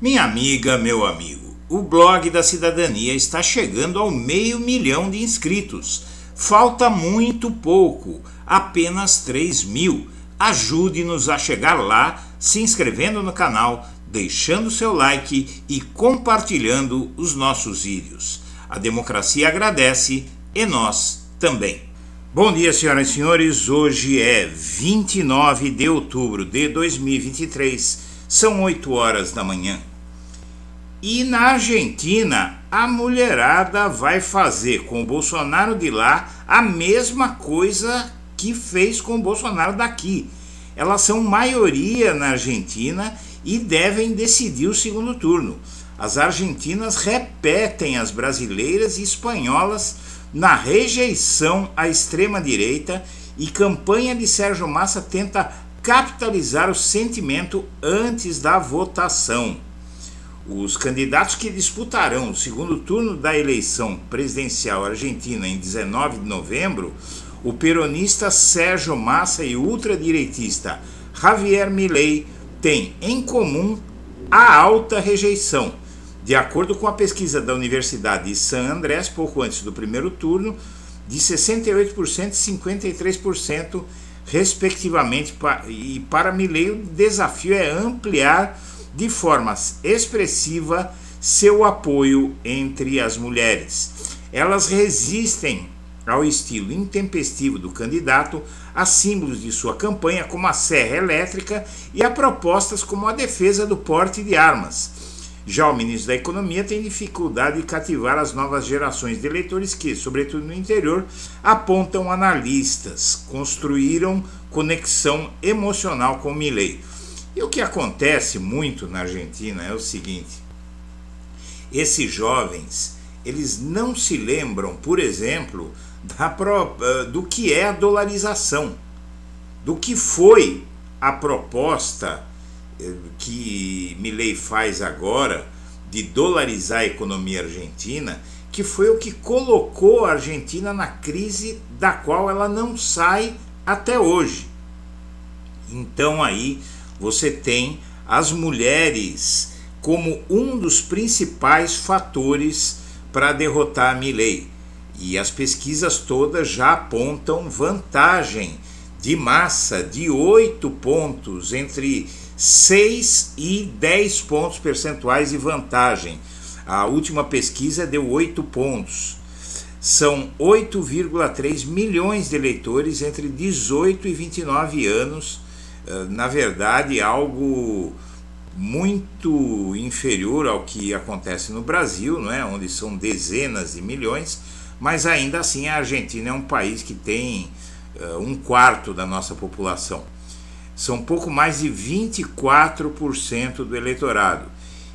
Minha amiga, meu amigo, o blog da cidadania está chegando ao 500 mil de inscritos. Falta muito pouco, apenas 3.000. Ajude-nos a chegar lá, se inscrevendo no canal, deixando seu like e compartilhando os nossos vídeos. A democracia agradece e nós também. Bom dia, senhoras e senhores. Hoje é 29 de outubro de 2023. São 8 horas da manhã. E na Argentina, a mulherada vai fazer com o Bolsonaro de lá a mesma coisa que fez com o Bolsonaro daqui. Elas são maioria na Argentina e devem decidir o segundo turno. As argentinas repetem as brasileiras e espanholas na rejeição à extrema-direita, e campanha de Sérgio Massa tenta capitalizar o sentimento antes da votação. Os candidatos que disputarão o segundo turno da eleição presidencial argentina em 19 de novembro, o peronista Sérgio Massa e o ultradireitista Javier Milei, têm em comum a alta rejeição. De acordo com a pesquisa da Universidade de San Andrés, pouco antes do primeiro turno, de 68% e 53%, respectivamente, e para Milei o desafio é ampliar de forma expressiva seu apoio entre as mulheres. Elas resistem ao estilo intempestivo do candidato, a símbolos de sua campanha como a serra elétrica e a propostas como a defesa do porte de armas. Já o ministro da Economia tem dificuldade de cativar as novas gerações de eleitores que, sobretudo no interior, apontam analistas, construíram conexão emocional com Milei. E o que acontece muito na Argentina é o seguinte: esses jovens, eles não se lembram, por exemplo, do que é a dolarização, do que foi a proposta que Milei faz agora de dolarizar a economia argentina, que foi o que colocou a Argentina na crise da qual ela não sai até hoje. Então aí você tem as mulheres como um dos principais fatores para derrotar Milei. E as pesquisas todas já apontam vantagem de Massa de 8 pontos, entre 6 e 10 pontos percentuais de vantagem. A última pesquisa deu 8 pontos. São 8,3 milhões de eleitores entre 18 e 29 anos. Na verdade, algo muito inferior ao que acontece no Brasil, não é? Onde são dezenas de milhões, mas ainda assim a Argentina é um país que tem 1/4 da nossa população. São pouco mais de 24% do eleitorado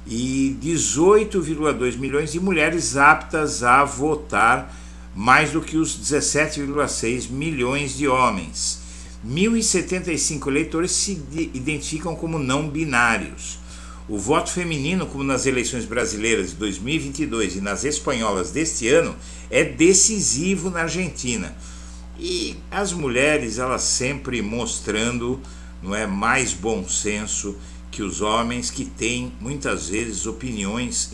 e 18,2 milhões de mulheres aptas a votar, mais do que os 17,6 milhões de homens. 1.075 eleitores se identificam como não binários. O voto feminino, como nas eleições brasileiras de 2022 e nas espanholas deste ano, é decisivo na Argentina. E as mulheres, elas sempre mostrando, não é, mais bom senso que os homens, que têm muitas vezes opiniões,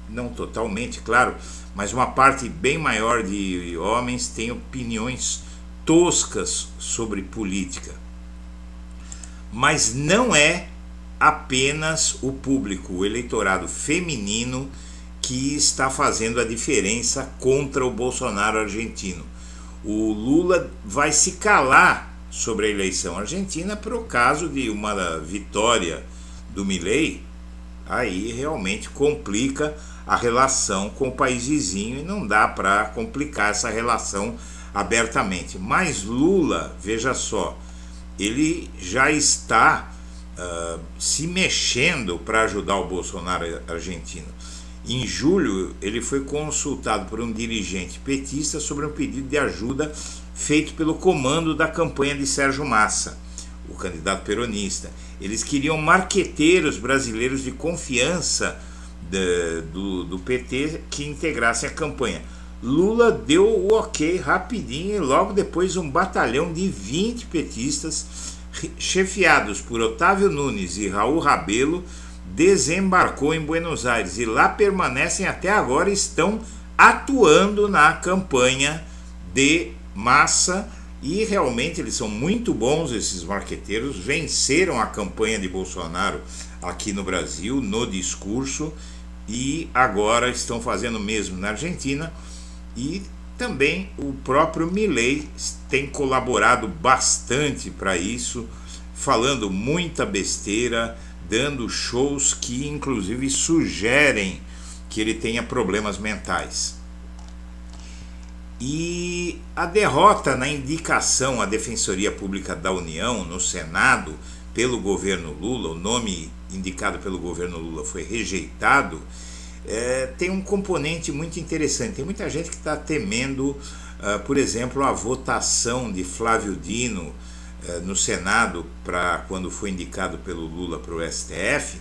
não totalmente, claro, mas uma parte bem maior de homens tem opiniões toscas sobre política. Mas não é apenas o público, o eleitorado feminino, que está fazendo a diferença contra o Bolsonaro argentino. O Lula vai se calar sobre a eleição argentina por caso de uma vitória do Milei. Aí realmente complica a relação com o país vizinho e não dá para complicar essa relação abertamente. Mas Lula, veja só, ele já está se mexendo para ajudar o Bolsonaro argentino. Em julho, ele foi consultado por um dirigente petista sobre um pedido de ajuda feito pelo comando da campanha de Sérgio Massa, o candidato peronista. Eles queriam marqueteiros brasileiros de confiança do PT que integrassem a campanha. Lula deu o ok rapidinho e logo depois um batalhão de 20 petistas, chefiados por Otávio Nunes e Raul Rabelo, desembarcou em Buenos Aires e lá permanecem até agora, estão atuando na campanha de massa e realmente eles são muito bons, esses marqueteiros, venceram a campanha de Bolsonaro aqui no Brasil, no discurso, e agora estão fazendo o mesmo na Argentina, e também o próprio Milei tem colaborado bastante para isso, falando muita besteira, dando shows que inclusive sugerem que ele tenha problemas mentais. E a derrota na indicação à Defensoria Pública da União no Senado pelo governo Lula, o nome indicado pelo governo Lula foi rejeitado, tem um componente muito interessante. Tem muita gente que está temendo, por exemplo, a votação de Flávio Dino no Senado para quando foi indicado pelo Lula para o STF,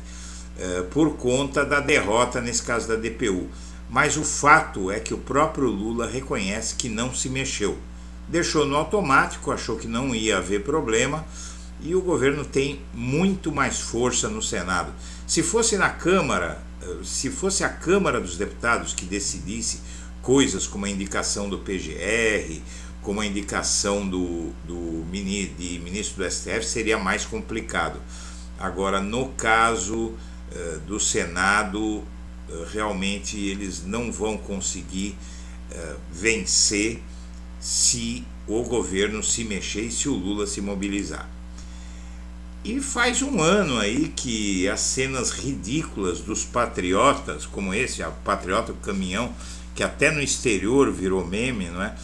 por conta da derrota nesse caso da DPU. Mas o fato é que o próprio Lula reconhece que não se mexeu. Deixou no automático, achou que não ia haver problema, e o governo tem muito mais força no Senado. Se fosse na Câmara, se fosse a Câmara dos Deputados que decidisse coisas como a indicação do PGR, como a indicação de ministro do STF, seria mais complicado. Agora, no caso do Senado, realmente eles não vão conseguir vencer se o governo se mexer e se o Lula se mobilizar. E faz um ano aí que as cenas ridículas dos patriotas, como esse, a patriota do caminhão, que até no exterior virou meme, não é?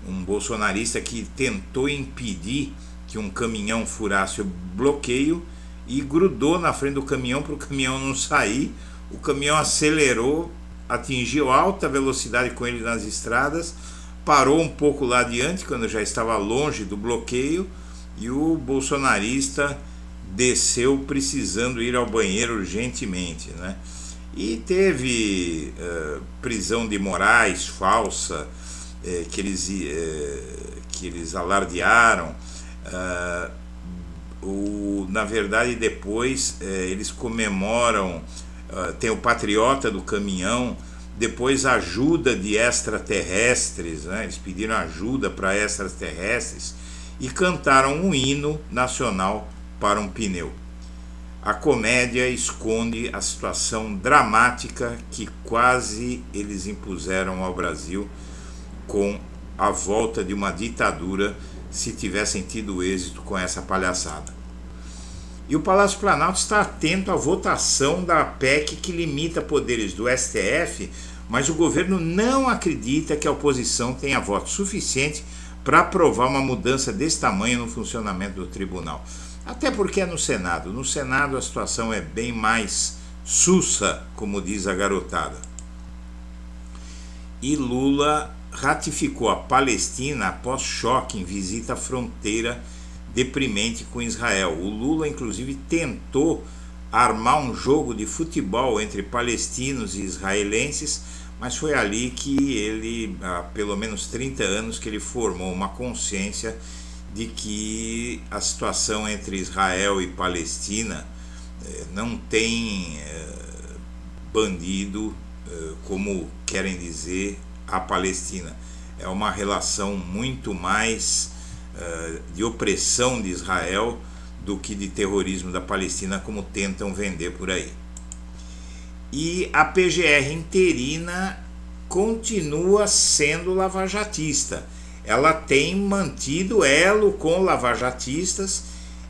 Um bolsonarista que tentou impedir que um caminhão furasse o bloqueio e grudou na frente do caminhão para o caminhão não sair. O caminhão acelerou, atingiu alta velocidade com ele nas estradas, parou um pouco lá adiante quando já estava longe do bloqueio, e o bolsonarista desceu precisando ir ao banheiro urgentemente, né? E teve prisão de Moraes falsa, que eles alardearam. Na verdade, depois eles comemoram, tem o patriota do caminhão, depois ajuda de extraterrestres, né? Eles pediram ajuda para extraterrestres e cantaram um hino nacional para um pneu. A comédia esconde a situação dramática que quase eles impuseram ao Brasil com a volta de uma ditadura, se tivessem tido êxito com essa palhaçada. E o Palácio Planalto está atento à votação da PEC que limita poderes do STF, mas o governo não acredita que a oposição tenha voto suficiente para aprovar uma mudança desse tamanho no funcionamento do tribunal. Até porque é no Senado. No Senado a situação é bem mais sussa, como diz a garotada. E Lula ratificou a Palestina após choque em visita à fronteira deprimente com Israel. O Lula, inclusive, tentou armar um jogo de futebol entre palestinos e israelenses, mas foi ali que ele, há pelo menos 30 anos, que ele formou uma consciência de que a situação entre Israel e Palestina não tem bandido, como querem dizer a Palestina. É uma relação muito mais de opressão de Israel do que de terrorismo da Palestina, como tentam vender por aí. E a PGR interina continua sendo lavajatista. Ela tem mantido elo com lavajatistas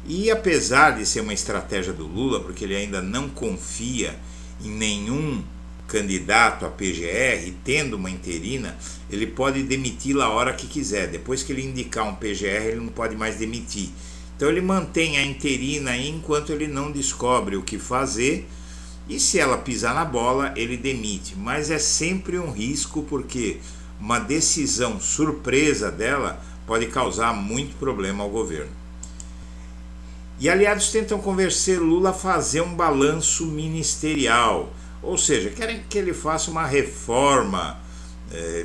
e, apesar de ser uma estratégia do Lula, porque ele ainda não confia em nenhum candidato à PGR, tendo uma interina, ele pode demiti-la a hora que quiser. Depois que ele indicar um PGR, ele não pode mais demitir. Então ele mantém a interina aí enquanto ele não descobre o que fazer, e se ela pisar na bola, ele demite. Mas é sempre um risco, porque uma decisão surpresa dela pode causar muito problema ao governo. E aliados tentam convencer Lula a fazer um balanço ministerial, ou seja, querem que ele faça uma reforma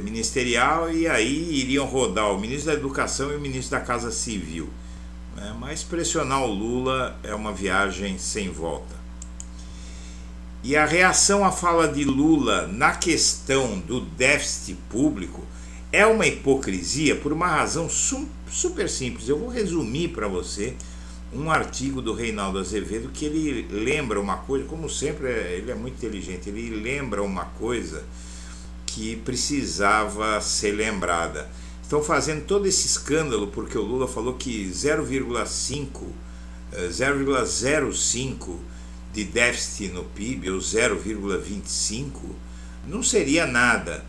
ministerial, e aí iriam rodar o ministro da Educação e o ministro da Casa Civil. né? Mas pressionar o Lula é uma viagem sem volta. E a reação à fala de Lula na questão do déficit público é uma hipocrisia por uma razão super simples. Eu vou resumir para você um artigo do Reinaldo Azevedo que ele lembra uma coisa, como sempre ele é muito inteligente, ele lembra uma coisa que precisava ser lembrada. Estão fazendo todo esse escândalo porque o Lula falou que 0,05 de déficit no PIB, ou 0,25, não seria nada.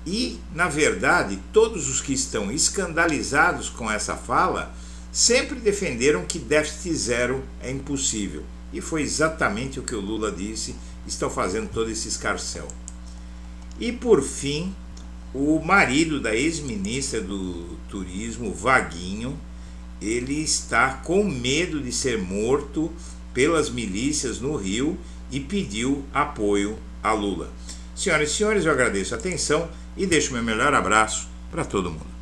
E, na verdade, todos os que estão escandalizados com essa fala sempre defenderam que déficit zero é impossível. E foi exatamente o que o Lula disse, estão fazendo todo esse escarcéu. E, por fim, o marido da ex-ministra do Turismo, Vaguinho, ele está com medo de ser morto pelas milícias no Rio e pediu apoio a Lula. Senhoras e senhores, eu agradeço a atenção e deixo meu melhor abraço para todo mundo.